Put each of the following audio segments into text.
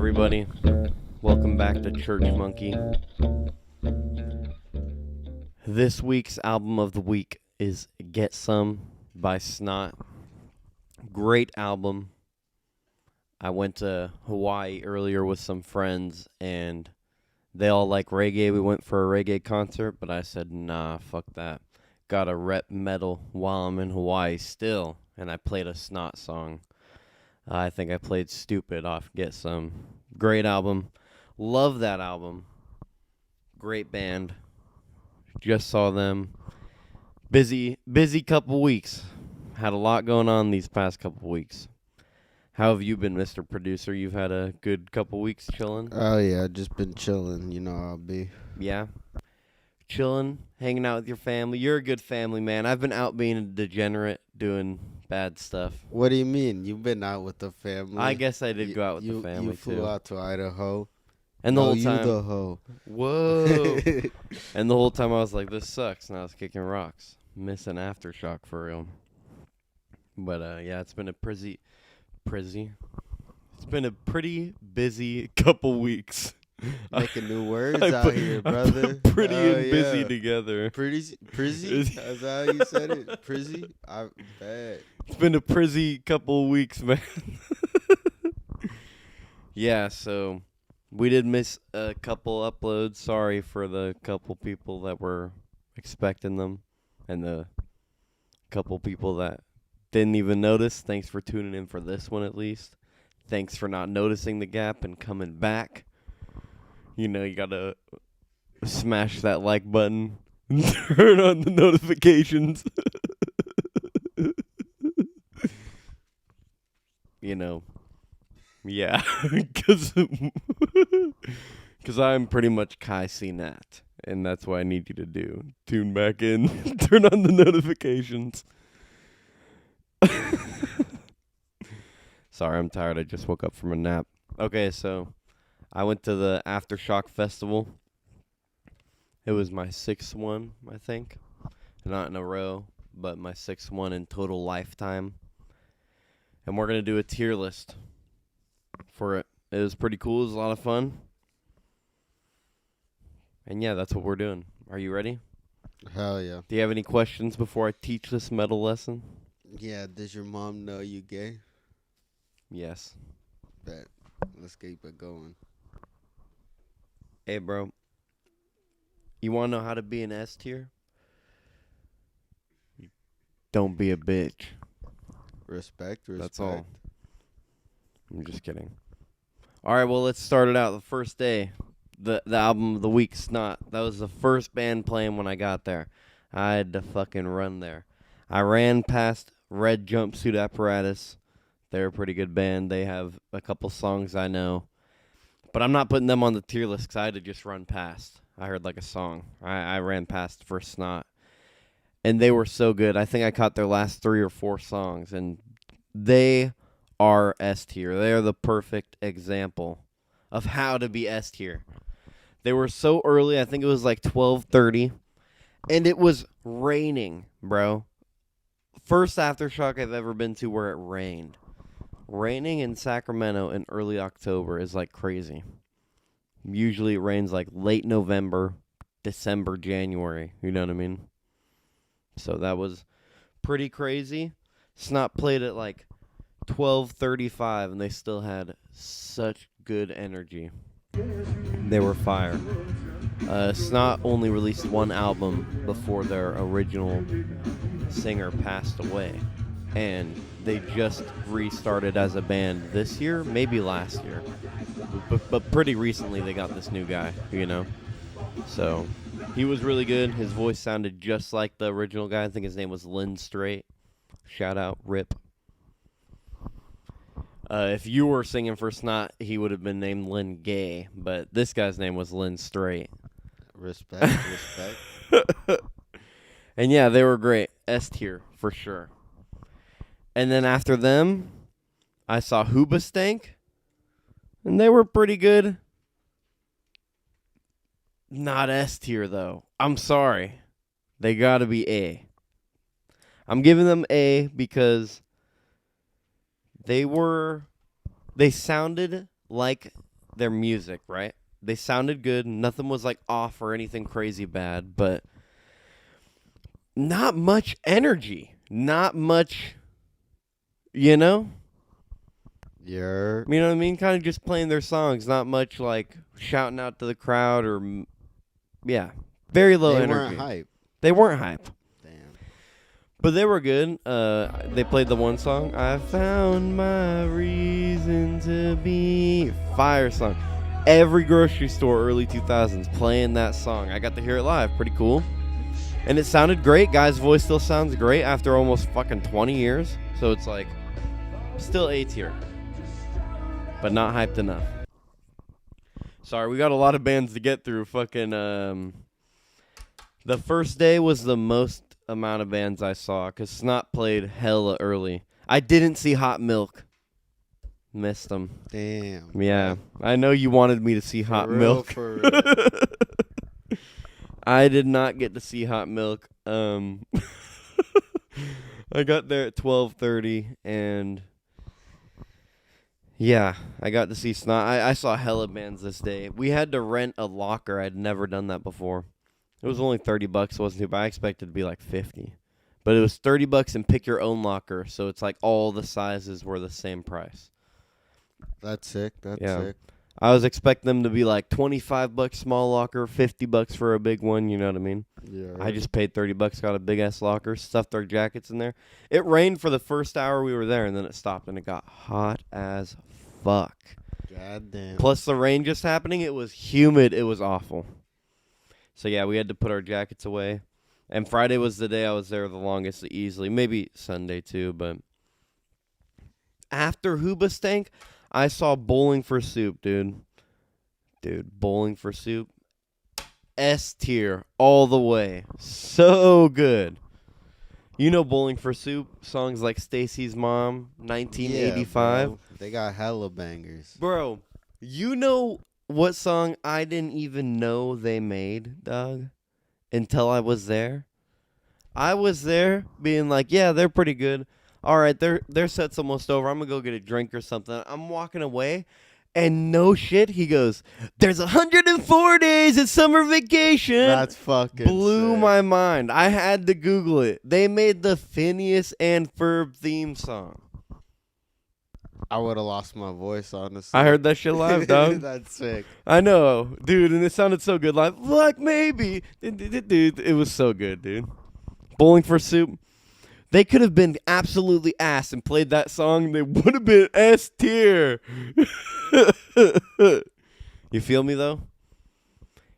everybody. Welcome back to Churchmunky. This week's album of the week is Get Some by Snot. Great album. I went to Hawaii earlier with some friends, and they all like reggae. We went for a reggae concert, but I said, nah, fuck that. Gotta rep metal while I'm in Hawaii still, and I played a Snot song. I think I played Stupid off Get Some. Great album. Love that album. Great band. Just saw them. Busy couple weeks. Had a lot going on these past couple weeks. How have you been, Mr. Producer? You've had a good couple weeks chilling? Oh, yeah, just been chilling. You know how I'll be. Yeah? Chilling, hanging out with your family. You're a good family man. I've been out being a degenerate, doing bad stuff. What do you mean? You've been out with the family. I guess I did go out with the family, You flew too. out to Idaho. And the whole time, you the hoe. Whoa. And the whole time I was like, this sucks. And I was kicking rocks. Missing Aftershock for real. But, yeah, it's been a It's been a pretty busy couple weeks. Making new words out here, brother. Pretty and busy together. Prizzy? That's how you said it? Prizzy? I bet. It's been a prizzy couple weeks, man. Yeah, so we did miss a couple uploads. Sorry for the couple people that were expecting them and the couple people that didn't even notice. Thanks for tuning in for this one at least. Thanks for not noticing the gap and coming back. You know, you gotta smash that like button and turn on the notifications. You know, yeah, because I'm pretty much Kai Nat, and that's what I need you to do. Tune back in, turn on the notifications. Sorry, I'm tired. I just woke up from a nap. Okay, so I went to the Aftershock Festival. It was my sixth one, I think. Not in a row, but my sixth one in total lifetime. And we're going to do a tier list for it. It was pretty cool. It was a lot of fun. And yeah, that's what we're doing. Are you ready? Hell yeah. Do you have any questions before I teach this metal lesson? Yeah, does your mom know you gay? Yes. Bet. Let's keep it going. Hey, bro. You want to know how to be an S tier? Don't be a bitch. Respect. That's all. I'm just kidding. All right, well, let's start it out. The first day, the album of the week, Snot. That was the first band playing when I got there. I had to fucking run there. I ran past Red Jumpsuit Apparatus. They're a pretty good band. They have a couple songs I know. But I'm not putting them on the tier list because I had to just run past. I heard like a song. I ran past for Snot. And they were so good. I think I caught their last 3 or 4 songs. And they are S tier. They are the perfect example of how to be S tier. They were so early. I think it was like 12:30. And it was raining, bro. First Aftershock I've ever been to where it rained. Raining in Sacramento in early October is like crazy. Usually it rains like late November, December, January. You know what I mean? So that was pretty crazy. Snot played at like 12:35 and they still had such good energy. They were fire. Snot only released one album before their original singer passed away. And they just restarted as a band this year, maybe last year. But pretty recently they got this new guy, you know? So he was really good. His voice sounded just like the original guy. I think his name was Lynn Straight. Shout out, Rip. If you were singing for Snot, he would have been named Lynn Gay. But this guy's name was Lynn Straight. Respect. And yeah, they were great. S tier, for sure. And then after them, I saw Hoobastank. And they were pretty good. Not S tier, though. I'm sorry. They gotta be A. I'm giving them A because they sounded like their music, right? They sounded good. Nothing was like off or anything crazy bad, but not much energy. Not much, you know? You're. You know what I mean? Kind of just playing their songs. Not much like shouting out to the crowd or, yeah. Very low They energy. weren't hype. They weren't hype. Damn. But they were good. They played the one song, I found my reason to be. Fire song. Every grocery store early 2000s playing that song. I got to hear it live. Pretty cool. And it sounded great. Guy's voice still sounds great after almost fucking 20 years. So it's like, still A tier. But not hyped enough. Sorry, we got a lot of bands to get through. Fucking, the first day was the most amount of bands I saw because Snot played hella early. I didn't see Hot Milk. Missed them. Damn. Yeah. I know you wanted me to see Hot real, Milk. For real. I did not get to see Hot Milk. I got there at 12:30 and yeah, I got to see Snot. I saw hella bands this day. We had to rent a locker. I'd never done that before. It was only $30, wasn't too bad. I expected it to be like $50. But it was $30 and pick your own locker, so it's like all the sizes were the same price. That's sick. That's Yeah. sick. I was expecting them to be like $25 small locker, $50 for a big one, you know what I mean? Yeah. I just paid $30, got a big ass locker, stuffed our jackets in there. It rained for the first hour we were there, and then it stopped, and it got hot as fuck. God damn. Plus the rain just happening, it was humid, it was awful. So yeah, we had to put our jackets away. And Friday was the day I was there the longest, easily. Maybe Sunday too, but after Hoobastank, I saw Bowling for Soup, dude. Dude, Bowling for Soup. S tier all the way. So good. You know Bowling for Soup, songs like Stacy's Mom, 1985. Yeah, bro. They got hella bangers. Bro, you know what song I didn't even know they made, dog, until I was there? I was there being like, yeah, they're pretty good. All right, their set's almost over. I'm going to go get a drink or something. I'm walking away, and no shit, he goes, there's 104 days of summer vacation. That's fucking Blew sick. my mind. I had to Google it. They made the Phineas and Ferb theme song. I would have lost my voice, honestly. I heard that shit live, dog. That's sick. I know, dude, and it sounded so good live. Like, maybe. Dude, it was so good, dude. Bowling for Soup. They could have been absolutely ass and played that song. They would have been S tier. You feel me, though?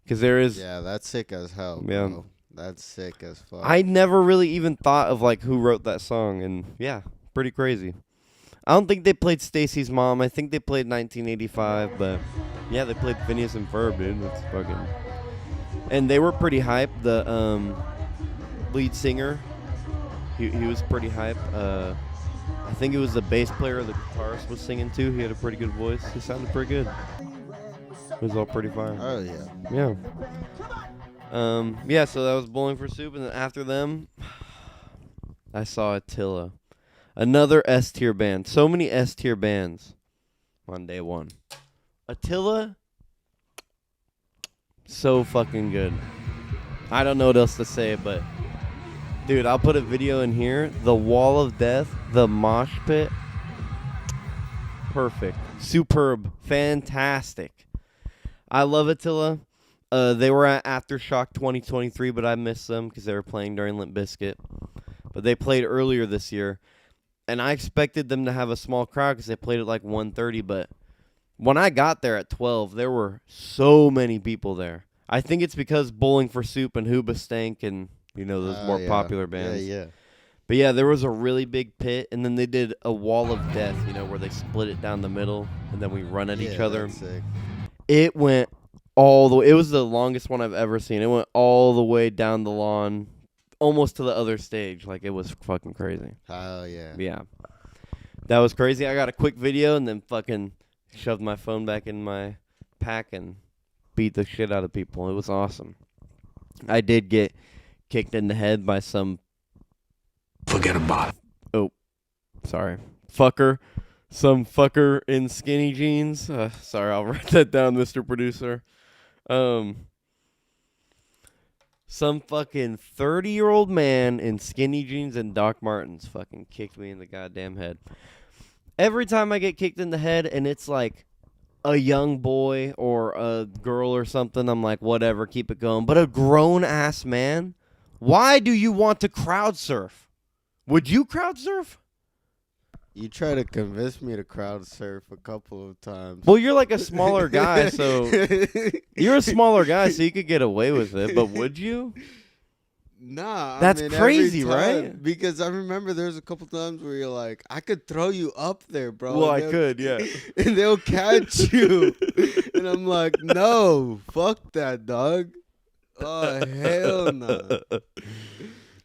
Because there is... Yeah, that's sick as hell, Yeah. bro. That's sick as fuck. I never really even thought of, like, who wrote that song. And, yeah, pretty crazy. I don't think they played Stacy's Mom. I think they played 1985. But, yeah, they played Phineas and Ferb, dude. That's fucking... And they were pretty hype. The lead singer... He was pretty hype. I think it was the bass player or the guitarist was singing too. He had a pretty good voice. He sounded pretty good. It was all pretty fire. Oh, yeah. Yeah, so that was Bowling for Soup. And then after them, I saw Attila. Another S tier band. So many S tier bands on day one. Attila, so fucking good. I don't know what else to say, but... Dude, I'll put a video in here. The Wall of Death, the mosh pit. Perfect. Superb. Fantastic. I love Attila. They were at Aftershock 2023, but I missed them because they were playing during Limp Bizkit. But they played earlier this year. And I expected them to have a small crowd because they played at like 1:30. But when I got there at 12, there were so many people there. I think it's because Bowling for Soup and Hoobastank and... You know, those more popular bands. Yeah. But yeah, there was a really big pit, and then they did a wall of death, you know, where they split it down the middle, and then we run at each other. That's sick. It went all the way. It was the longest one I've ever seen. It went all the way down the lawn, almost to the other stage. Like, it was fucking crazy. Oh, yeah. Yeah. That was crazy. I got a quick video and then fucking shoved my phone back in my pack and beat the shit out of people. It was awesome. I did get... kicked in the head by some... Forget about it. Oh, sorry. Fucker Some fucker in skinny jeans. Sorry, I'll write that down, Mr. Producer. Some fucking 30-year-old man in skinny jeans and Doc Martens fucking kicked me in the goddamn head. Every time I get kicked in the head and it's like a young boy or a girl or something, I'm like, whatever, keep it going. But a grown-ass man, why do you want to crowd surf? Would you crowd surf? You try to convince me to crowd surf a couple of times. Well, you're like a smaller guy, so you're a smaller guy, so you could get away with it. But would you? Nah, That's I mean, crazy, every time, right? Because I remember there's a couple times where you're like, I could throw you up there, bro. Well, I could, yeah. And they'll catch you. And I'm like, no, fuck that, dog. Oh, hell no.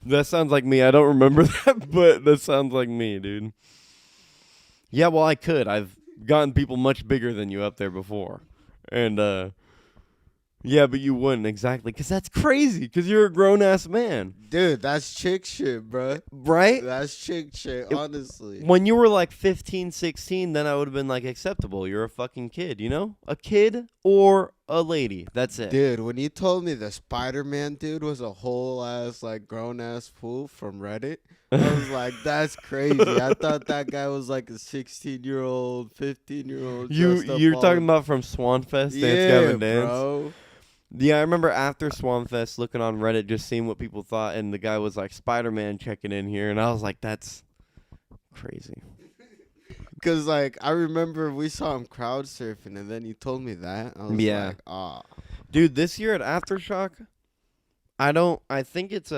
That sounds like me. I don't remember that, but that sounds like me, dude. Yeah, well, I could. I've gotten people much bigger than you up there before. And, yeah, but you wouldn't, exactly. Because that's crazy, because you're a grown-ass man. Dude, that's chick shit, bro. Right? That's chick shit, honestly. When you were like 15, 16, then I would have been like acceptable. You're a fucking kid, you know? A kid or a lady. That's it. Dude, when you told me the Spider-Man dude was a whole ass, like, grown-ass fool from Reddit, I was like, that's crazy. I thought that guy was like a 16-year-old, 15-year-old. You're talking about from Swanfest, Dance Gavin Dance? Bro. Yeah, I remember after Swanfest looking on Reddit, just seeing what people thought, and the guy was like, Spider-Man checking in here, and I was like, that's crazy. Because, like, I remember we saw him crowd surfing, and then he told me that. I was like, ah. Dude, this year at Aftershock, I think it's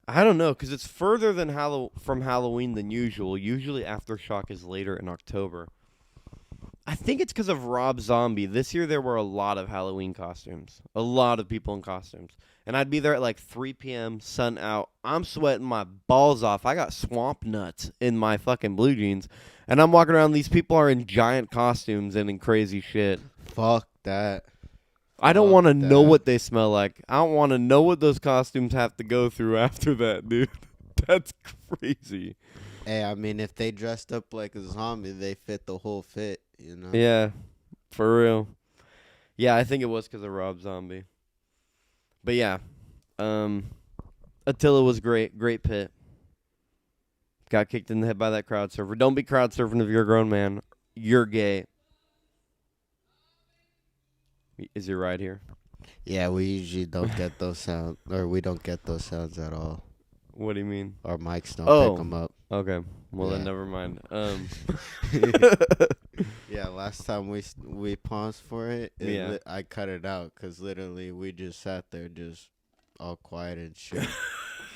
I don't know, because it's further than from Halloween than usual. Usually Aftershock is later in October. I think it's because of Rob Zombie. This year there were a lot of Halloween costumes. A lot of people in costumes. And I'd be there at like 3 p.m., sun out. I'm sweating my balls off. I got swamp nuts in my fucking blue jeans. And I'm walking around. These people are in giant costumes and in crazy shit. Fuck that. I don't want to know what they smell like. I don't want to know what those costumes have to go through after that, dude. That's crazy. Hey, I mean, if they dressed up like a zombie, they fit the whole fit, you know? Yeah, for real. Yeah, I think it was because of Rob Zombie. But yeah, Attila was great. Great pit. Got kicked in the head by that crowd surfer. Don't be crowd surfing if you're a grown man. You're gay. Is he right here? Yeah, we usually don't get those sounds, or we don't get those sounds at all. What do you mean? Our mics don't pick them up. Okay. Well, then Yeah. never mind. Yeah, last time we paused for it, Yeah. I cut it out because literally we just sat there just all quiet and shit.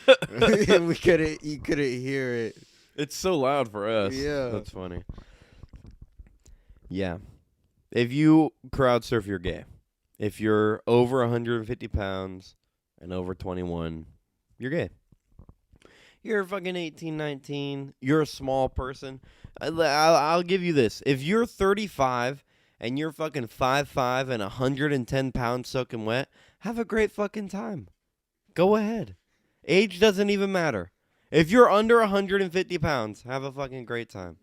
You couldn't hear it. It's so loud for us. Yeah. That's funny. Yeah. If you crowd surf, you're gay. If you're over 150 pounds and over 21, you're gay. You're fucking 18, 19. You're a small person. I'll give you this. If you're 35 and you're fucking 5'5" and 110 pounds soaking wet, have a great fucking time. Go ahead. Age doesn't even matter. If you're under 150 pounds, have a fucking great time.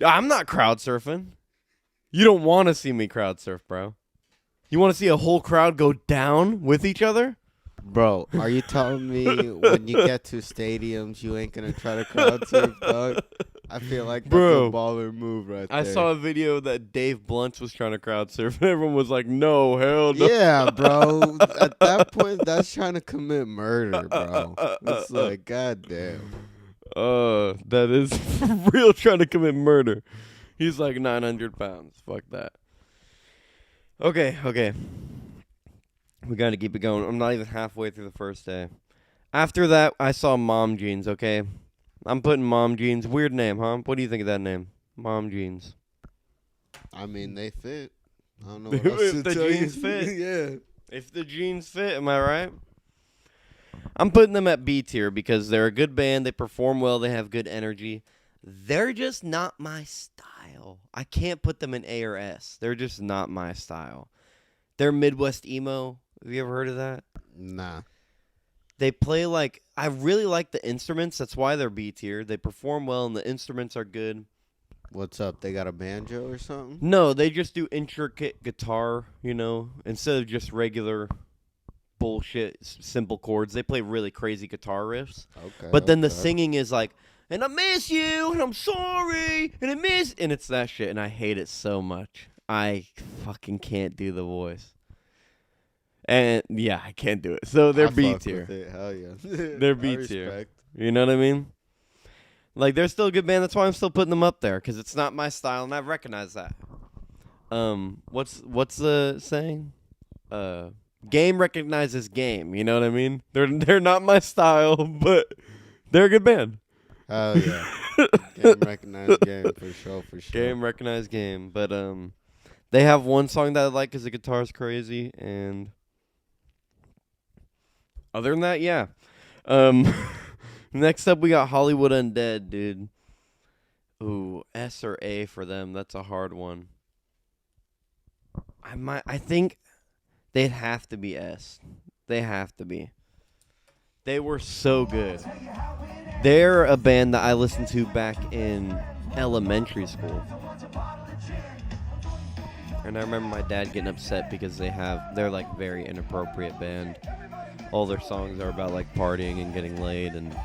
I'm not crowd surfing. You don't want to see me crowd surf, bro. You want to see a whole crowd go down with each other? Bro, are you telling me when you get to stadiums, you ain't going to try to crowd surf, dog? I feel like that's a baller move right there. I saw a video that Dave Blunt's was trying to crowd surf, and everyone was like, no, hell no. Yeah, bro. At that point, that's trying to commit murder, bro. It's like, goddamn. That is for real trying to commit murder. He's like 900 pounds. Fuck that. Okay. We got to keep it going. I'm not even halfway through the first day. After that, I saw Mom Jeans, okay? I'm putting Mom Jeans. Weird name, huh? What do you think of that name? Mom Jeans. I mean, they fit. I don't know what else to If the tell jeans you. fit. Yeah. If the jeans fit, am I right? I'm putting them at B tier because they're a good band. They perform well. They have good energy. They're just not my style. I can't put them in A or S. They're just not my style. They're Midwest emo. Have you ever heard of that? Nah. They play like I really like the instruments. That's why they're B tier. They perform well and the instruments are good. What's up? They got a banjo or something? No, they just do intricate guitar, instead of just regular bullshit simple chords. They play really crazy guitar riffs. Okay. But then the singing is like, and I miss you, and I'm sorry, and it's that shit, and I hate it so much. I fucking can't do the voice. And yeah, I can't do it. So they're B tier. Hell yeah. They're B tier. You know what I mean? Like they're still a good band. That's why I'm still putting them up there because it's not my style, and I recognize that. What's the saying? Game recognizes game. You know what I mean? They're not my style, but they're a good band. Hell yeah. Game recognized game for sure. Game recognized game, but they have one song that I like because the guitar's crazy, and other than that, yeah. Next up, we got Hollywood Undead, dude. Ooh, S or A for them. That's a hard one. I think they'd have to be S. They have to be. They were so good. They're a band that I listened to back in elementary school. And I remember my dad getting upset because they're like very inappropriate band. All their songs are about like partying and getting laid, and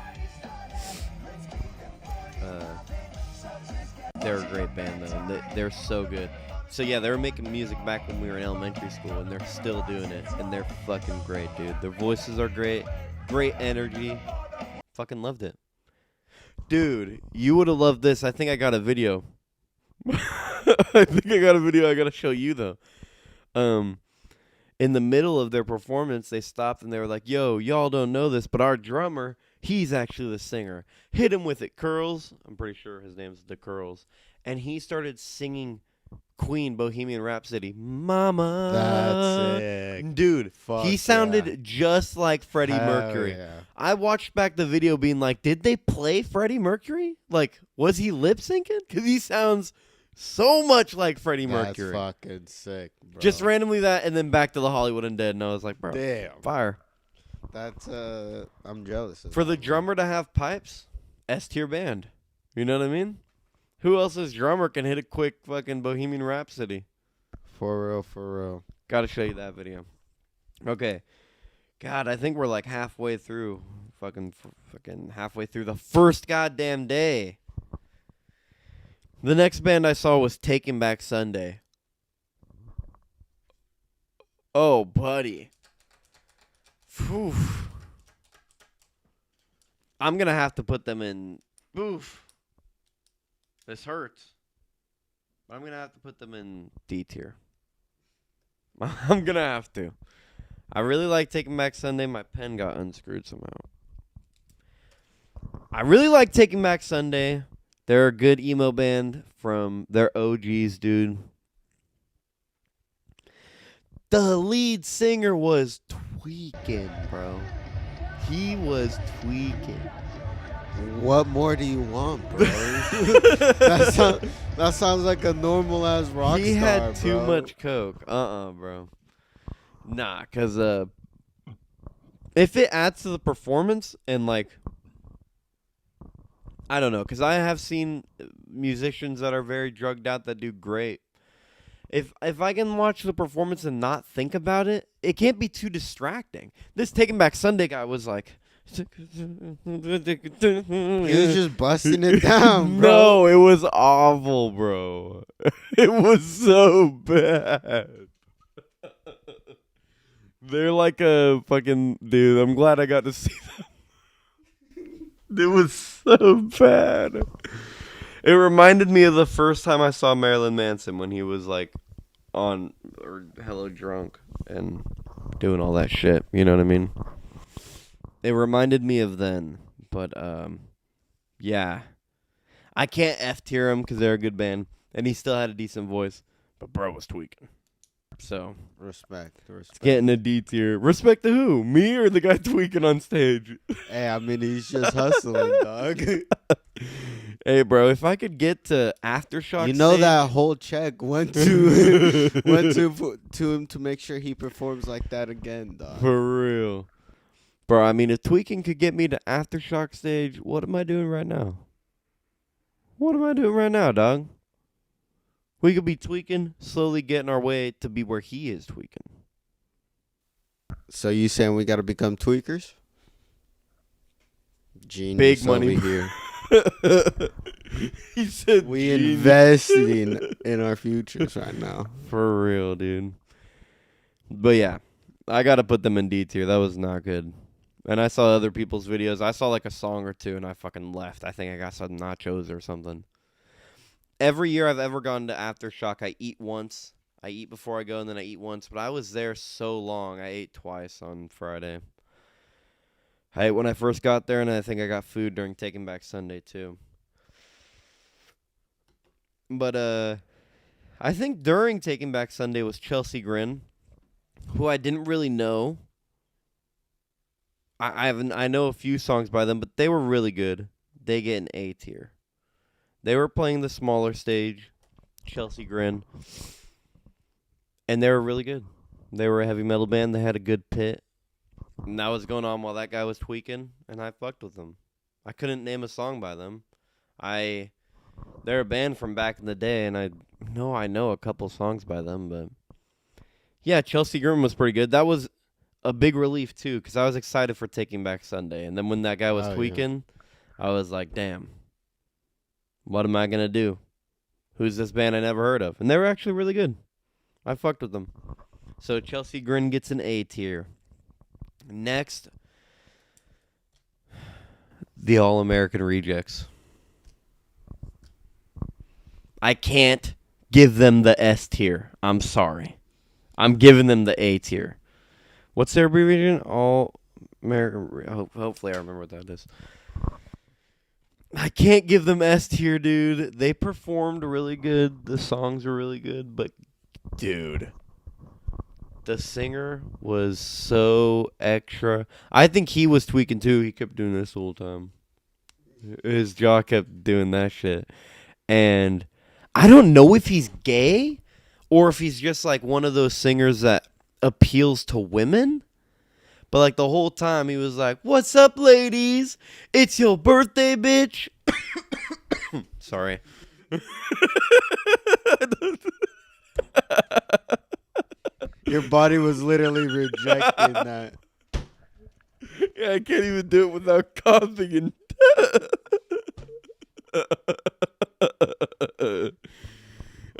they're a great band though. They're so good. So yeah, they were making music back when we were in elementary school, and they're still doing it, and they're fucking great, dude. Their voices are great, great energy. Fucking loved it. Dude, you would have loved this. I think I got a video. I gotta show you though. In the middle of their performance, they stopped and they were like, yo, y'all don't know this, but our drummer, he's actually the singer. Hit him with it, Curls. I'm pretty sure his name's The Curls. And he started singing Queen Bohemian Rhapsody. Mama. That's sick. Dude, Fuck he sounded just like Freddie Mercury. Yeah. I watched back the video being like, did they play Freddie Mercury? Like, was he lip syncing? Because he sounds so much like Freddie Mercury. That's fucking sick, bro. Just randomly that, and then back to the Hollywood Undead, and I was like, bro, damn. fire. That's, I'm jealous of For that. the drummer to have pipes, S-tier band. You know what I mean? Who else's drummer can hit a quick fucking Bohemian Rhapsody? For real. Gotta show you that video. Okay. God, I think we're like halfway through. Fucking halfway through the first goddamn day. The next band I saw was Taking Back Sunday. Oh, buddy. Phew. I'm going to have to put them in. Oof. This hurts. But I'm going to have to put them in D tier. I'm going to have to. I really like Taking Back Sunday. My pen got unscrewed somehow. I really like Taking Back Sunday. They're a good emo band from their OGs, dude. The lead singer was tweaking, bro. He was tweaking. What more do you want, bro? that sounds like a normal ass rock He star, had too bro. much coke. Bro. Nah, because if it adds to the performance and like, I don't know, because I have seen musicians that are very drugged out that do great. If I can watch the performance and not think about it, it can't be too distracting. This Taking Back Sunday guy was like, He was just busting it down, bro. No, it was awful, bro. It was so bad. They're like a fucking dude. I'm glad I got to see them. It was so bad. It reminded me of the first time I saw Marilyn Manson when he was like on or Hello Drunk and doing all that shit. You know what I mean? It reminded me of then. But yeah. I can't F tier him because they're a good band. And he still had a decent voice. But bro was tweaking. So Respect. getting a D tier. Respect to who? Me or the guy tweaking on stage? Hey, I mean, he's just hustling, dog. Hey, bro, if I could get to Aftershock, You know stage, that whole check went to him to make sure he performs like that again, dog. for real. Bro, I mean, if tweaking could get me to Aftershock stage, what am I doing right now? What am I doing right now, dog? We could be tweaking, slowly getting our way to be where he is tweaking. So you saying we got to become tweakers? Genius Big money. over here. He said We genius. investing in our futures right now. For real, dude. But yeah, I got to put them in D tier. That was not good. And I saw other people's videos. I saw like a song or two and I fucking left. I think I got some nachos or something. Every year I've ever gone to Aftershock, I eat once. I eat before I go and then I eat once. But I was there so long. I ate twice on Friday. I ate when I first got there, and I think I got food during Taking Back Sunday too. But I think during Taking Back Sunday was Chelsea Grin, who I didn't really know. I know a few songs by them, but they were really good. They get an A tier. They were playing the smaller stage, Chelsea Grin, and they were really good. They were a heavy metal band. They had a good pit. And that was going on while that guy was tweaking, and I fucked with them. I couldn't name a song by them. They're a band from back in the day, and I know a couple songs by them, but yeah, Chelsea Grin was pretty good. That was a big relief too, because I was excited for Taking Back Sunday, and then when that guy was tweaking, I was like, damn, what am I gonna do? Who's this band I never heard of? And they were actually really good. I fucked with them. So Chelsea Grin gets an A tier. Next, the All-American Rejects. I can't give them the S tier. I'm sorry. I'm giving them the A tier. What's their abbreviation? All-American. Hopefully I remember what that is. I can't give them S tier, dude. They performed really good. The songs were really good. But, dude, the singer was so extra. I think he was tweaking too. He kept doing this the whole time. His jaw kept doing that shit. And I don't know if he's gay or if he's just like one of those singers that appeals to women. But like the whole time he was like, "What's up, ladies? It's your birthday, bitch." Sorry. Your body was literally rejecting that. Yeah, I can't even do it without coughing and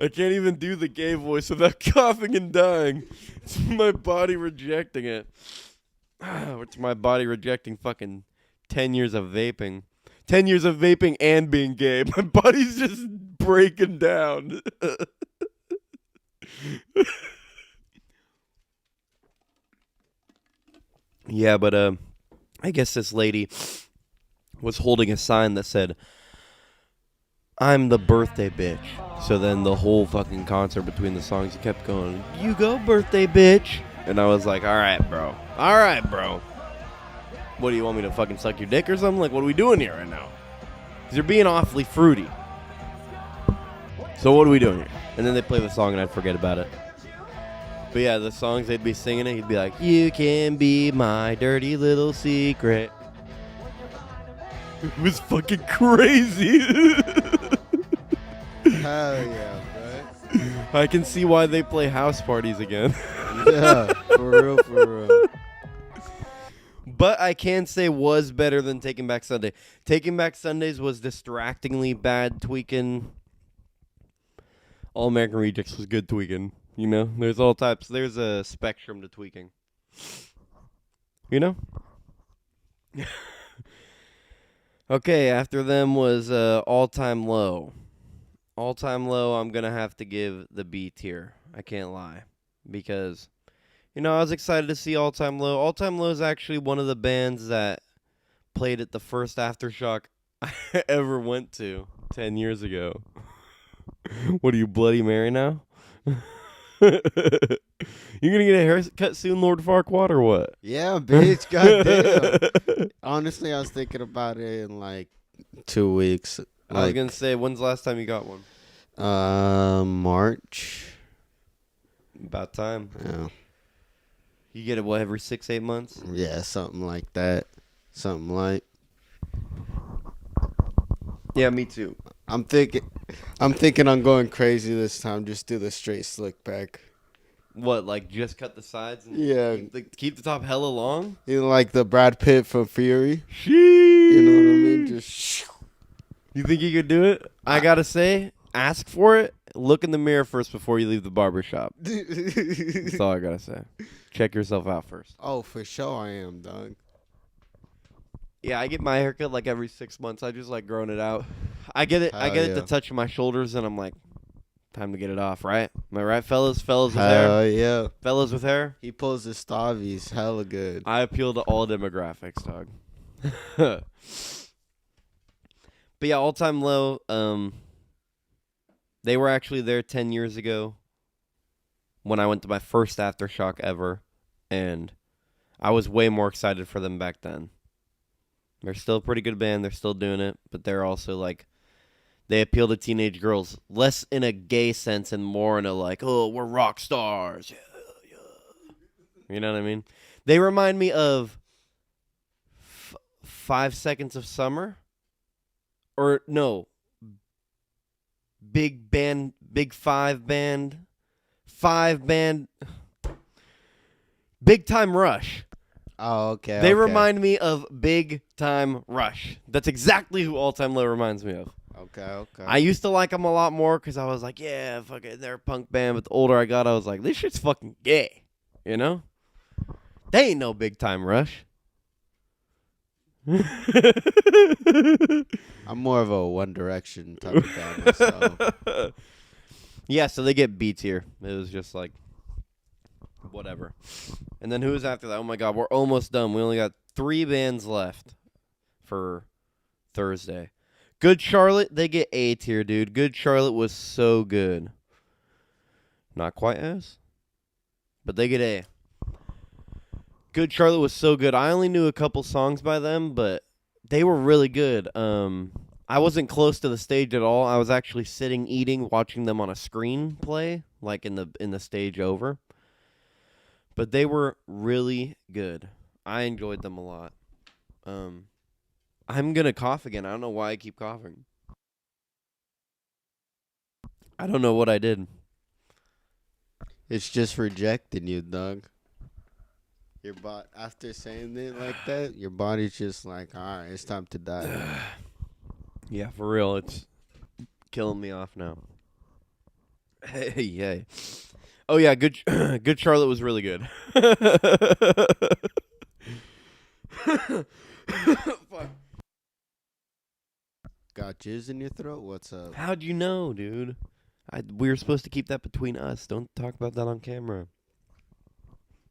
I can't even do the gay voice without coughing and dying. It's my body rejecting it. It's my body rejecting fucking 10 years of vaping. 10 years of vaping and being gay. My body's just breaking down. Yeah, but I guess this lady was holding a sign that said, "I'm the birthday bitch." So then the whole fucking concert between the songs, he kept going, "You go, birthday bitch." And I was like, all right, bro. All right, bro. What, do you want me to fucking suck your dick or something? Like, what are we doing here right now? Because you're being awfully fruity. So what are we doing here? And then they play the song and I'd forget about it. But yeah, the songs, they'd be singing it. He'd be like, "You can be my dirty little secret." It was fucking crazy. Hell yeah, bro. I can see why they play house parties again. Yeah, for real, for real. But I can say was better than Taking Back Sunday. Taking Back Sundays was distractingly bad tweaking. All American Rejects was good tweaking. You know, there's all types. There's a spectrum to tweaking. You know? Okay, after them was All Time Low. All Time Low, I'm going to have to give the B tier. I can't lie. Because, you know, I was excited to see All Time Low. All Time Low is actually one of the bands that played at the first Aftershock I ever went to 10 years ago. What are you, Bloody Mary now? You gonna get a haircut soon, Lord Farquaad, or what? Yeah, bitch, goddamn. Honestly, I was thinking about it in like 2 weeks. I was gonna say, when's the last time you got one? March. About time. Yeah. You get it, what, every 6-8 months? Yeah, something like that. Something like. Yeah, me too. I'm thinking I'm going crazy this time. Just do the straight slick back. What, like just cut the sides and Yeah. keep the top hella long? You know, like the Brad Pitt from Fury. Sheesh. You know what I mean? Just. You think you could do it? I gotta say, ask for it. Look in the mirror first before you leave the barbershop. That's all I gotta say. Check yourself out first. Oh, for sure I am, dog. Yeah, I get my haircut like every 6 months. I just like growing it out. I get it Hell to yeah. touch my shoulders, and I'm like, time to get it off, right? Am I right, fellas? Fellas with hair? Hell yeah. Fellas with hair? He pulls the stavies hella good. I appeal to all demographics, dog. But yeah, All Time Low, they were actually there 10 years ago when I went to my first Aftershock ever, and I was way more excited for them back then. They're still a pretty good band. They're still doing it, but they're also like, they appeal to teenage girls, less in a gay sense and more in a like, oh, we're rock stars. Yeah, yeah. You know what I mean? They remind me of 5 Seconds of Summer. Or no, Big Five band, Big Time Rush. Oh, okay. They remind me of Big Time Rush. That's exactly who All Time Low reminds me of. Okay. I used to like them a lot more because I was like, yeah, fuck it, they're a punk band. But the older I got, I was like, this shit's fucking gay. You know? They ain't no Big Time Rush. I'm more of a One Direction type of guy myself. Yeah, so they get B tier. It was just like, whatever. And then who's after that? Oh my God, we're almost done. We only got 3 bands left for Thursday. Good Charlotte, they get A tier, dude. Good Charlotte was so good. Not quite S, but they get A. Good Charlotte was so good. I only knew a couple songs by them, but they were really good. I wasn't close to the stage at all. I was actually sitting eating, watching them on a screen play, like in the stage over. But they were really good. I enjoyed them a lot. I'm gonna cough again. I don't know why I keep coughing. I don't know what I did. It's just rejecting you, dog. Your after saying it like that, your body's just like, all right, it's time to die. Yeah, for real, it's killing me off now. Hey. Oh yeah, good Good Charlotte was really good. Fuck. Got jizz in your throat? What's up? How'd you know, dude? We were supposed to keep that between us. Don't talk about that on camera.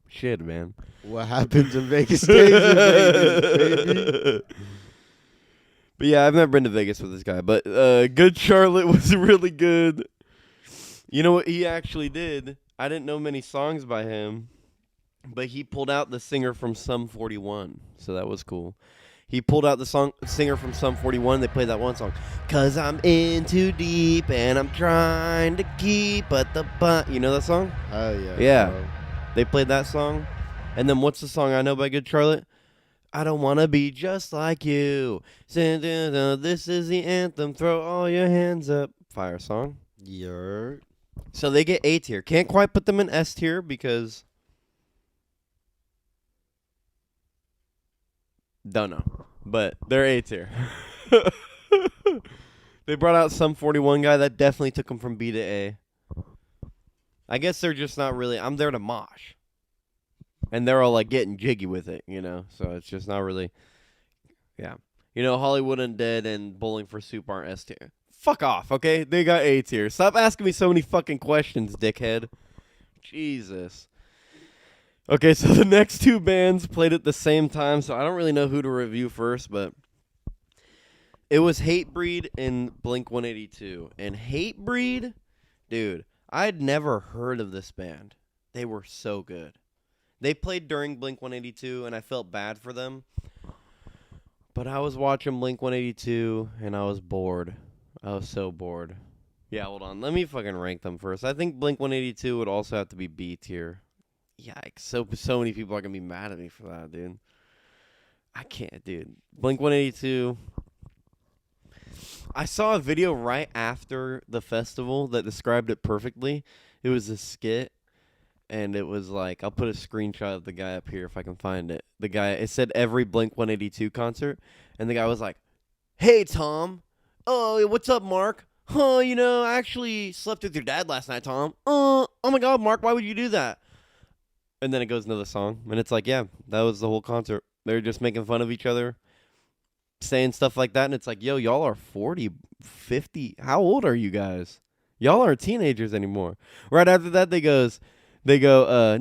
Shit, man. What happens in Vegas stays in Vegas, baby. But yeah, I've never been to Vegas with this guy. But Good Charlotte was really good. You know what he actually did? I didn't know many songs by him, but he pulled out the singer from Sum 41, so that was cool. He pulled out the singer from Sum 41. They played that one song. 'Cause I'm in too deep and I'm trying to keep at the butt. You know that song? Oh, yeah. Yeah. Bro. They played that song. And then what's the song I know by Good Charlotte? I don't want to be just like you. This is the anthem. Throw all your hands up. Fire song. Yer. So they get A tier. Can't quite put them in S tier because... Don't know. But they're A tier. They brought out Sum 41 guy. That definitely took them from B to A. I guess they're just not really... I'm there to mosh. And they're all like getting jiggy with it, you know? So it's just not really... Yeah. You know, Hollywood Undead and Bowling for Soup aren't S tier. Fuck off, okay? They got A tier. Stop asking me so many fucking questions, dickhead. Jesus. Okay, so the next 2 bands played at the same time, so I don't really know who to review first, but it was Hatebreed and Blink-182. And Hatebreed, dude, I'd never heard of this band. They were so good. They played during Blink-182, and I felt bad for them. But I was watching Blink-182, and I was bored. I was so bored. Yeah, hold on. Let me fucking rank them first. I think Blink-182 would also have to be B tier. Yikes. So many people are going to be mad at me for that, dude. I can't, dude. Blink-182. I saw a video right after the festival that described it perfectly. It was a skit, and it was like, I'll put a screenshot of the guy up here if I can find it. The guy, it said every Blink-182 concert, and the guy was like, "Hey, Tom. Oh, what's up, Mark? Huh, I actually slept with your dad last night, Tom. Oh my God, Mark, why would you do that?" And then it goes into the song, and it's like, yeah, that was the whole concert. They're just making fun of each other, saying stuff like that, and it's like, yo, y'all are 40, 50. How old are you guys? Y'all aren't teenagers anymore. Right after that, they go,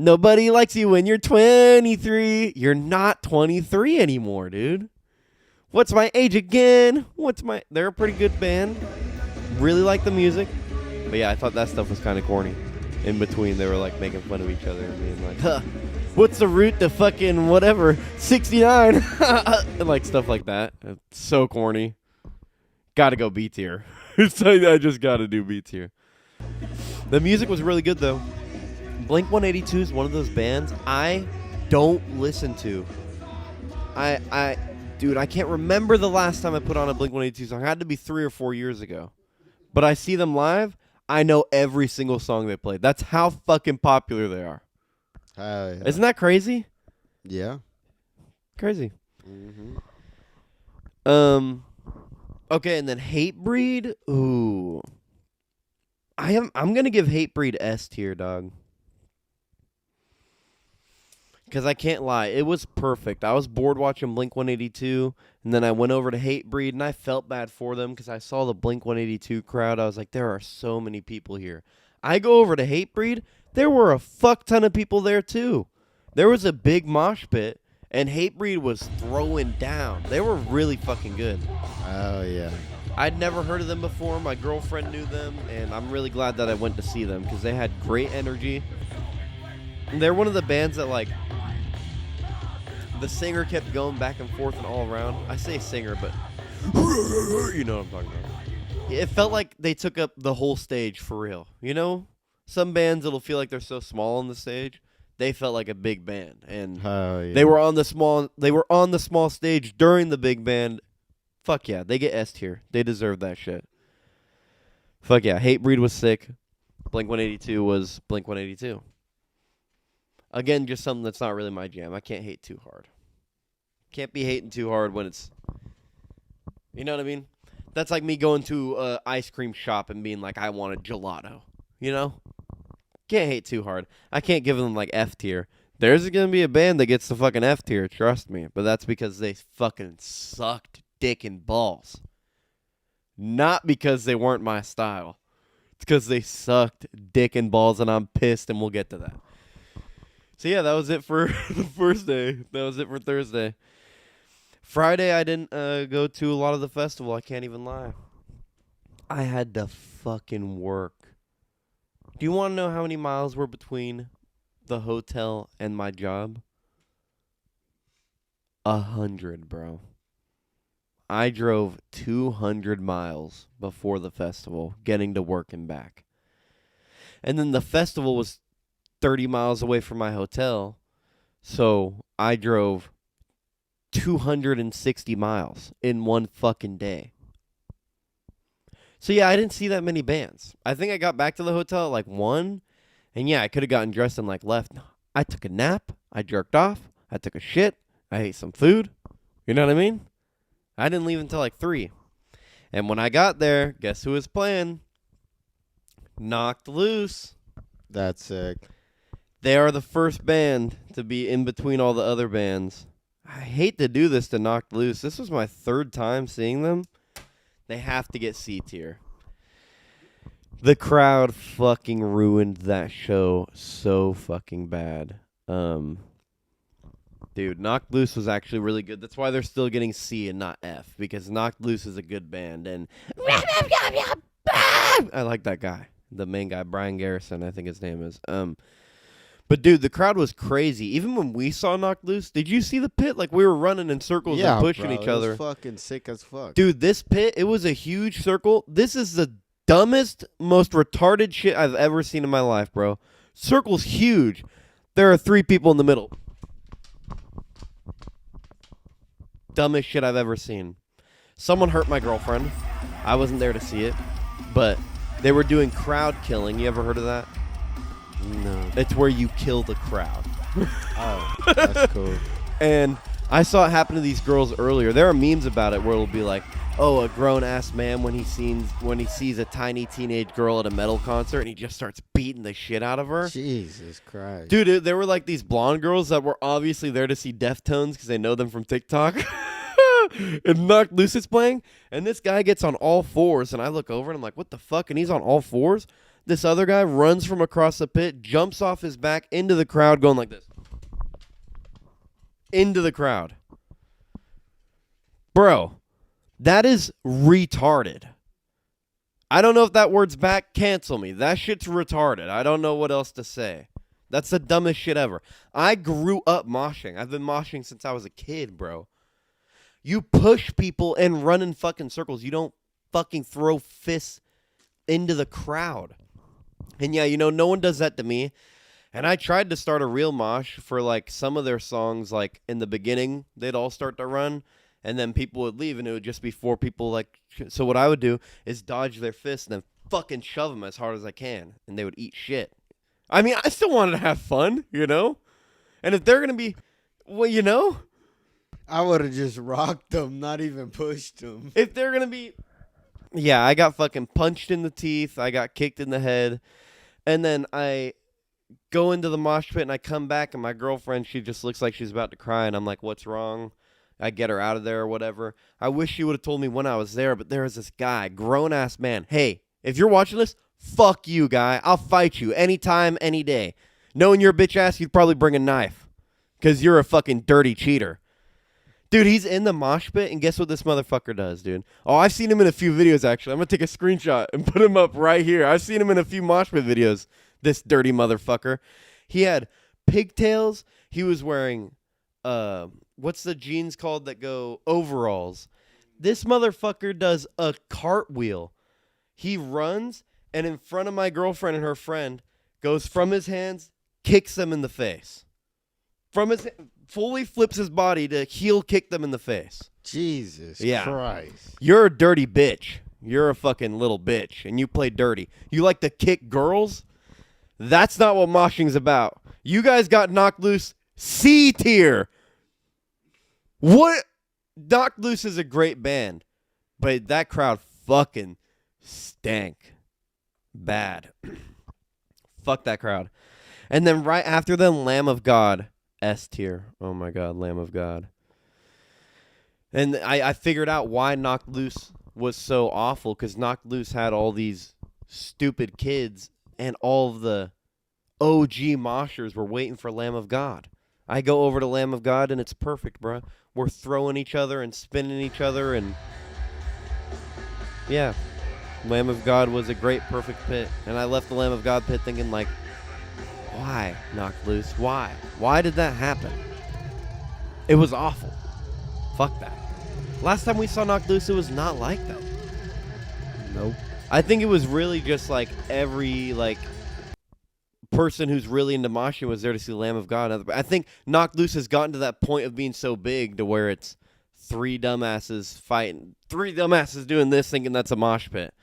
nobody likes you when you're 23. You're not 23 anymore, dude. What's my age again? They're a pretty good band. Really like the music. But yeah, I thought that stuff was kind of corny. In between, they were like making fun of each other and being like, huh, what's the root to fucking whatever, 69? And like stuff like that. It's so corny. Gotta go B tier. It's like, I just gotta do B tier. The music was really good though. Blink-182 is one of those bands I don't listen to. Dude, I can't remember the last time I put on a Blink-182 song. It had to be 3 or 4 years ago. But I see them live. I know every single song they played. That's how fucking popular they are. Yeah. Isn't that crazy? Yeah. Crazy. Mm-hmm. Okay, and then Hatebreed. Ooh. I'm gonna give Hatebreed S tier, dog. Because I can't lie, it was perfect. I was bored watching Blink-182, and then I went over to Hatebreed, and I felt bad for them because I saw the Blink-182 crowd. I was like, there are so many people here. I go over to Hatebreed, there were a fuck ton of people there too. There was a big mosh pit, and Hatebreed was throwing down. They were really fucking good. Oh, yeah. I'd never heard of them before. My girlfriend knew them, and I'm really glad that I went to see them because they had great energy. And they're one of the bands that, like, the singer kept going back and forth and all around. I say singer, but you know what I'm talking about. It felt like they took up the whole stage for real. You know? Some bands, it'll feel like they're so small on the stage. They felt like a big band. And yeah. they were on the small stage during the big band. Fuck yeah, they get S tier. They deserve that shit. Fuck yeah, Hatebreed was sick. Blink-182 was Blink-182. Again, just something that's not really my jam. I can't hate too hard. Can't be hating too hard when it's... You know what I mean? That's like me going to an ice cream shop and being like, I want a gelato. You know? Can't hate too hard. I can't give them like F tier. There's going to be a band that gets the fucking F tier, trust me. But that's because they fucking sucked dick and balls. Not because they weren't my style. It's because they sucked dick and balls, and I'm pissed, and we'll get to that. So yeah, that was it for the first day. That was it for Thursday. Friday, I didn't go to a lot of the festival. I can't even lie. I had to fucking work. Do you want to know how many miles were between the hotel and my job? 100, bro. I drove 200 miles before the festival, getting to work and back. And then the festival was 30 miles away from my hotel, so I drove 260 miles in one fucking day. So yeah, I didn't see that many bands. I think I got back to the hotel at like 1, and yeah, I could have gotten dressed and like left. I took a nap, I jerked off, I took a shit, I ate some food. You know what I mean? I didn't leave until like 3. And when I got there, guess who was playing? Knocked Loose. That's sick. They are the first band to be in between all the other bands. I hate to do this to Knocked Loose. This was my 3rd time seeing them. They have to get C tier. The crowd fucking ruined that show so fucking bad. Dude, Knocked Loose was actually really good. That's why they're still getting C and not F, because Knocked Loose is a good band. And I like that guy, the main guy, Brian Garrison, I think his name is. But dude, the crowd was crazy. Even when we saw Knocked Loose, did you see the pit? Like we were running in circles and pushing each other. It was fucking sick as fuck. Dude, this pit, it was a huge circle. This is the dumbest, most retarded shit I've ever seen in my life, bro. Circle's huge. There are 3 people in the middle. Dumbest shit I've ever seen. Someone hurt my girlfriend. I wasn't there to see it, but they were doing crowd killing. You ever heard of that? No. It's where you kill the crowd. Oh, that's cool. And I saw it happen to these girls earlier. There are memes about it where it'll be like, oh, a grown-ass man when he sees a tiny teenage girl at a metal concert and he just starts beating the shit out of her. Jesus Christ. Dude, there were like these blonde girls that were obviously there to see Deftones because they know them from TikTok. And Knock Loose is playing, and this guy gets on all fours, and I look over and I'm like, what the fuck? And he's on all fours. This other guy runs from across the pit, jumps off his back into the crowd going like this. Into the crowd. Bro, that is retarded. I don't know if that word's back. Cancel me. That shit's retarded. I don't know what else to say. That's the dumbest shit ever. I grew up moshing. I've been moshing since I was a kid, bro. You push people and run in fucking circles. You don't fucking throw fists into the crowd. And yeah, no one does that to me. And I tried to start a real mosh for like some of their songs. Like in the beginning, they'd all start to run. And then people would leave and it would just be 4 people. Like, so what I would do is dodge their fists and then fucking shove them as hard as I can. And they would eat shit. I mean, I still wanted to have fun, And if they're going to be, well, I would have just rocked them, not even pushed them. if they're going to be, yeah, I got fucking punched in the teeth. I got kicked in the head. And then I go into the mosh pit and I come back and my girlfriend, she just looks like she's about to cry. And I'm like, what's wrong? I get her out of there or whatever. I wish she would have told me when I was there, but there was this guy, grown-ass man. Hey, if you're watching this, fuck you, guy. I'll fight you anytime, any day. Knowing you're a bitch ass, you'd probably bring a knife because you're a fucking dirty cheater. Dude, he's in the mosh pit, and guess what this motherfucker does, dude? Oh, I've seen him in a few videos, actually. I'm going to take a screenshot and put him up right here. I've seen him in a few mosh pit videos, this dirty motherfucker. He had pigtails. He was wearing, what's the jeans called that go overalls? This motherfucker does a cartwheel. He runs, and in front of my girlfriend and her friend, goes from his hands, kicks them in the face. Fully flips his body to heel kick them in the face. Jesus Yeah. Christ. You're a dirty bitch. You're a fucking little bitch, and you play dirty. You like to kick girls? That's not what moshing's about. You guys got knocked loose C tier. What? Knocked Loose is a great band, but that crowd fucking stank. Bad. Fuck that crowd. And then right after them, Lamb of God. S tier. Oh my God, Lamb of God. And I figured out why Knocked Loose was so awful, because Knocked Loose had all these stupid kids, and all of the OG moshers were waiting for Lamb of God. I go over to Lamb of God, and it's perfect, bro. We're throwing each other and spinning each other, and yeah. Lamb of God was a great, perfect pit. And I left the Lamb of God pit thinking, like, why Knocked Loose? Why? Why did that happen? It was awful. Fuck that. Last time we saw Knocked Loose, it was not like that. Nope. I think it was really just like every person who's really into moshing was there to see Lamb of God. I think Knocked Loose has gotten to that point of being so big to where it's 3 dumbasses fighting, 3 dumbasses doing this, thinking that's a mosh pit.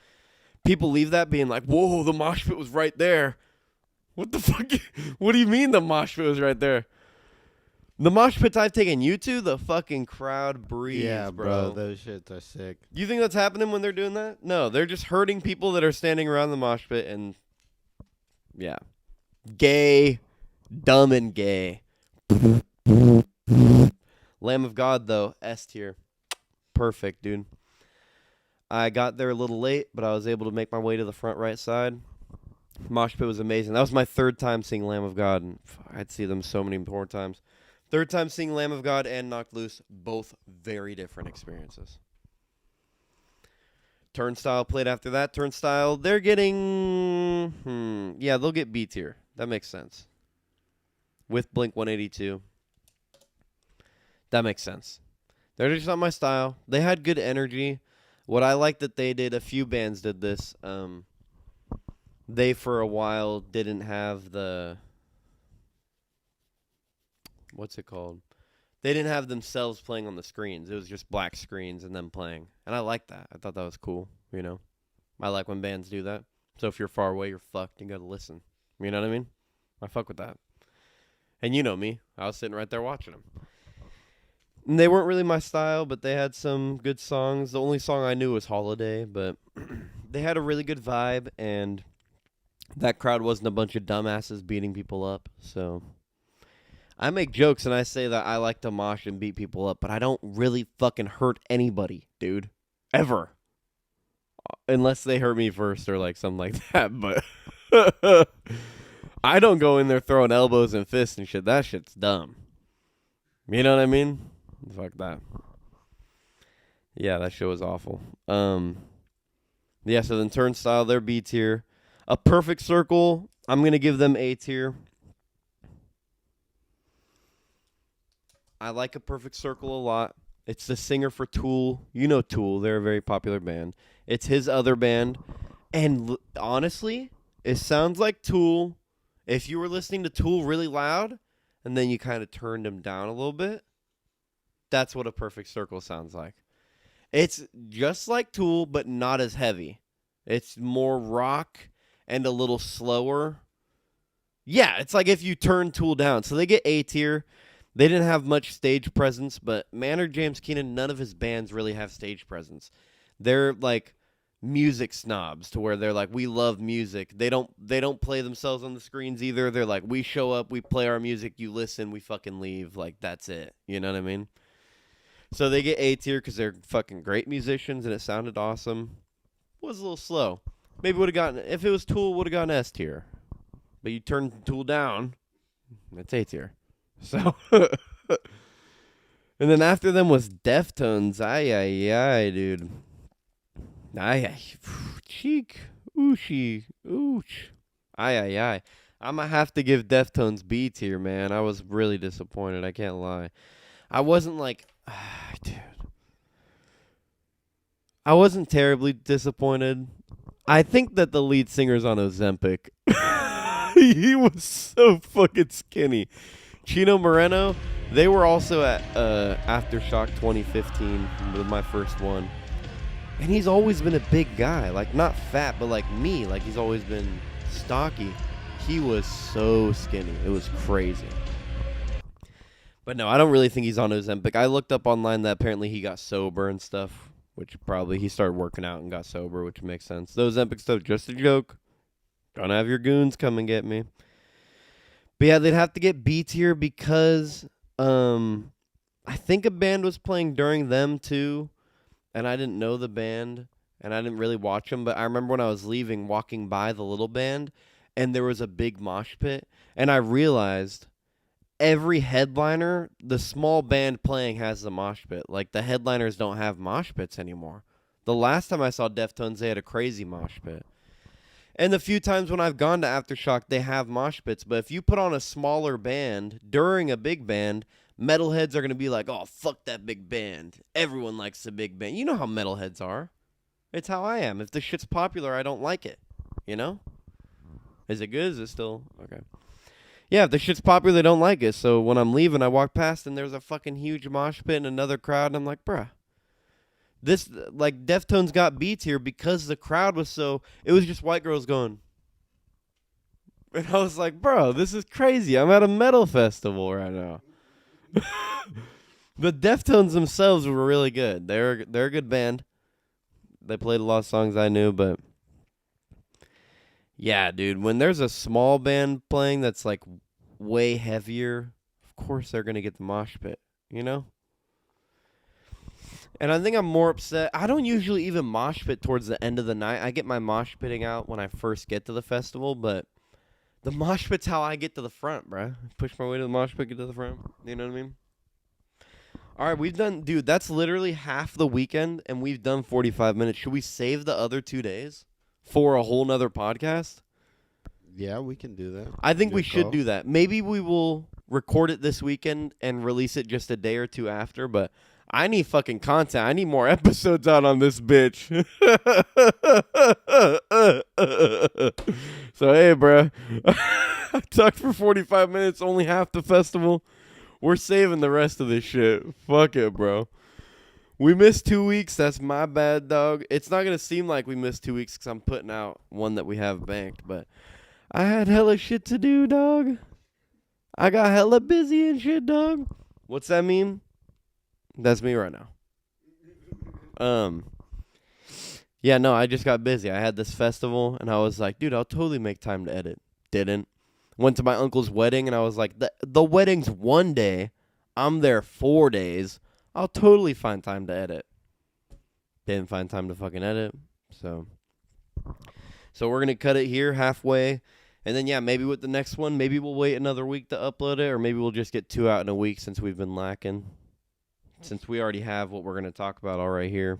People leave that being like, whoa, the mosh pit was right there. What the fuck? What do you mean the mosh pit was right there? The mosh pits I've taken you to, the fucking crowd breathes, Yeah, bro. those shits are sick. You think that's happening when they're doing that? No, they're just hurting people that are standing around the mosh pit, and yeah. Gay. Dumb and gay. Lamb of God, though, S tier. Perfect, dude. I got there a little late, but I was able to make my way to the front right side. Mosh pit was amazing. That was my 3rd time seeing Lamb of God, and I'd see them so many more times. 3rd time seeing Lamb of God and Knocked Loose, both very different experiences. Turnstile played after that. Turnstile, they're getting, yeah, they'll get B tier. That makes sense. With Blink 182. That makes sense. They're just not my style. They had good energy. What I like that they did, a few bands did this. They, for a while, didn't have the what's it called? They didn't have themselves playing on the screens. It was just black screens and them playing. And I like that. I thought that was cool, you know. I like when bands do that. So if you're far away, you're fucked. You got to listen. You know what I mean? I fuck with that. And you know me. I was sitting right there watching them. And they weren't really my style, but they had some good songs. The only song I knew was Holiday, but they had a really good vibe, and that crowd wasn't a bunch of dumbasses beating people up. So I make jokes and I say that I like to mosh and beat people up, but I don't really fucking hurt anybody, dude. Ever. Unless they hurt me first or like something like that, but I don't go in there throwing elbows and fists and shit. That shit's dumb. You know what I mean? Fuck that. Yeah, that shit was awful. Yeah, so then Turnstile, they're B tier. A Perfect Circle, I'm going to give them A tier. I like A Perfect Circle a lot. It's the singer for Tool. You know Tool. They're a very popular band. It's his other band. And honestly, it sounds like Tool. If you were listening to Tool really loud, and then you kind of turned him down a little bit, that's what A Perfect Circle sounds like. It's just like Tool, but not as heavy. It's more rock and a little slower. Yeah, it's like if you turn Tool down. So they get A tier. They didn't have much stage presence, but Maynard James Keenan, none of his bands really have stage presence. They're like music snobs to where they're like, we love music. They don't play themselves on the screens either. They're like, we show up, we play our music, you listen, we fucking leave. Like, that's it. You know what I mean? So they get A tier because they're fucking great musicians and it sounded awesome. It was a little slow. Maybe would have gotten, if it was Tool, would have gotten S tier. But you turn Tool down, it's A tier. So, and then after them was Deftones. Ay, dude. Ay, cheek, oochie, ooch. Ay. I'm going to have to give Deftones B tier, man. I was really disappointed. I can't lie. I wasn't like, dude. I wasn't terribly disappointed. I think that the lead singer's on Ozempic. He was so fucking skinny. Chino Moreno, they were also at Aftershock 2015 with my first one. And he's always been a big guy. Like, not fat, but like me. Like, he's always been stocky. He was so skinny. It was crazy. But no, I don't really think he's on Ozempic. I looked up online that apparently he got sober and stuff, which probably he started working out and got sober, which makes sense. The Ozempic stuff, just a joke. Don't have your goons come and get me. But yeah, they'd have to get B tier because I think a band was playing during them too, and I didn't know the band, and I didn't really watch them, but I remember when I was leaving, walking by the little band, and there was a big mosh pit, and I realized every headliner, the small band playing has the mosh pit. Like, the headliners don't have mosh pits anymore. The last time I saw Deftones, they had a crazy mosh pit. And the few times when I've gone to Aftershock, they have mosh pits. But if you put on a smaller band during a big band, metalheads are going to be like, oh, fuck that big band. Everyone likes the big band. You know how metalheads are. It's how I am. If the shit's popular, I don't like it. You know? Is it good? Is it still? Okay. Yeah, if the shit's popular, they don't like it. So when I'm leaving, I walk past and there's a fucking huge mosh pit and another crowd. And I'm like, bruh. This, like, Deftones got B tier because the crowd was so, it was just white girls going. And I was like, bro, this is crazy. I'm at a metal festival right now. The Deftones themselves were really good. They're a good band. They played a lot of songs I knew, but yeah, dude, when there's a small band playing that's like way heavier, of course they're going to get the mosh pit, you know? And I think I'm more upset. I don't usually even mosh pit towards the end of the night. I get my mosh pitting out when I first get to the festival, but the mosh pit's how I get to the front, bruh. Push my way to the mosh pit, get to the front. You know what I mean? All right, we've done, dude, that's literally half the weekend, and we've done 45 minutes. Should we save the other 2 days for a whole nother podcast? Yeah, we can do that. I think we should do that. Maybe we will record it this weekend and release it just a day or two after, but I need fucking content. I need more episodes out on this bitch. So, hey, bro. I talked for 45 minutes, only half the festival. We're saving the rest of this shit. Fuck it, bro. We missed 2 weeks. That's my bad, dog. It's not going to seem like we missed 2 weeks because I'm putting out one that we have banked. But I had hella shit to do, dog. I got hella busy and shit, dog. What's that mean? That's me right now. Yeah, no, I just got busy. I had this festival, and I was like, dude, I'll totally make time to edit. Didn't. Went to my uncle's wedding, and I was like, the wedding's 1 day. I'm there 4 days. I'll totally find time to edit. Didn't find time to fucking edit. So we're going to cut it here halfway. And then, yeah, maybe with the next one, maybe we'll wait another week to upload it, or maybe we'll just get 2 out in a week since we've been lacking. Since we already have what we're going to talk about all right here.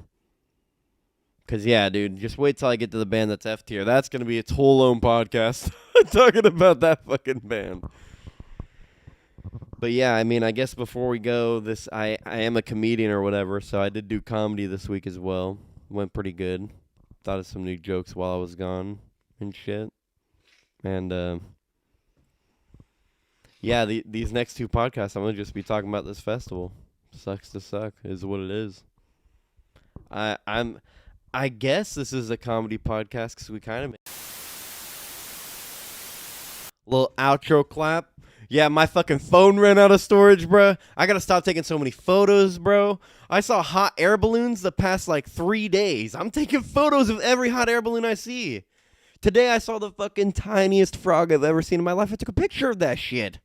Because, yeah, dude, just wait till I get to the band that's F tier. That's going to be its whole own podcast. Talking about that fucking band. But, yeah, I mean, I guess before we go, I am a comedian or whatever, so I did do comedy this week as well. Went pretty good. Thought of some new jokes while I was gone and shit. And, yeah, these next 2 podcasts, I'm going to just be talking about this festival. Sucks to suck is what it is. I guess this is a comedy podcast because we kind of little outro clap. Yeah, my fucking phone ran out of storage, bro. I gotta stop taking so many photos, bro. I saw hot air balloons the past like 3 days. I'm taking photos of every hot air balloon I see. Today I saw the fucking tiniest frog I've ever seen in my life. I took a picture of that shit.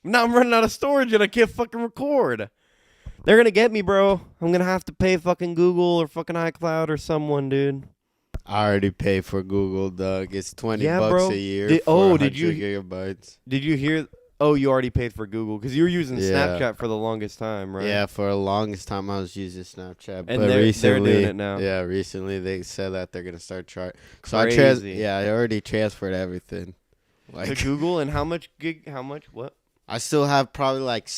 Now I'm running out of storage and I can't fucking record. They're going to get me, bro. I'm going to have to pay fucking Google or fucking iCloud or someone, dude. I already pay for Google, Doug. It's $20 bro. a year did you gigabytes. Did you hear? Oh, you already paid for Google because you were using Snapchat for the longest time, right? Yeah, for the longest time I was using Snapchat. And but they're doing it now. Yeah, recently they said that they're going to start charging. So Crazy. I already transferred everything. To Google, and how much? What? I still have probably like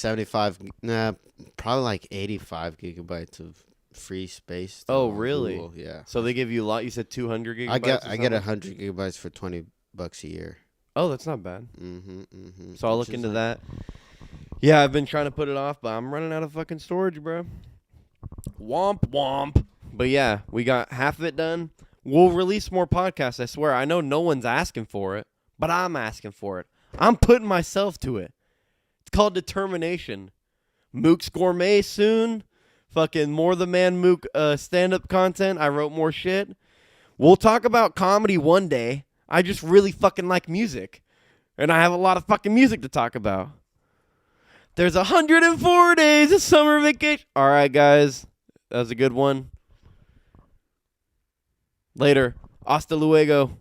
probably like 85 gigabytes of free space. Oh, really? Google, yeah. So they give you a lot. You said 200 gigabytes. I get 100 gigabytes for $20 a year. Oh, that's not bad. Mm-hmm. So I'll look into that. Yeah, I've been trying to put it off, but I'm running out of fucking storage, bro. Womp womp. But yeah, we got half of it done. We'll release more podcasts, I swear. I know no one's asking for it, but I'm asking for it. I'm putting myself to it. It's called determination. Mook's Gourmet soon. Fucking more the man Mook stand-up content. I wrote more shit. We'll talk about comedy one day. I just really fucking like music. And I have a lot of fucking music to talk about. There's 104 days of summer vacation. All right, guys. That was a good one. Later. Hasta luego.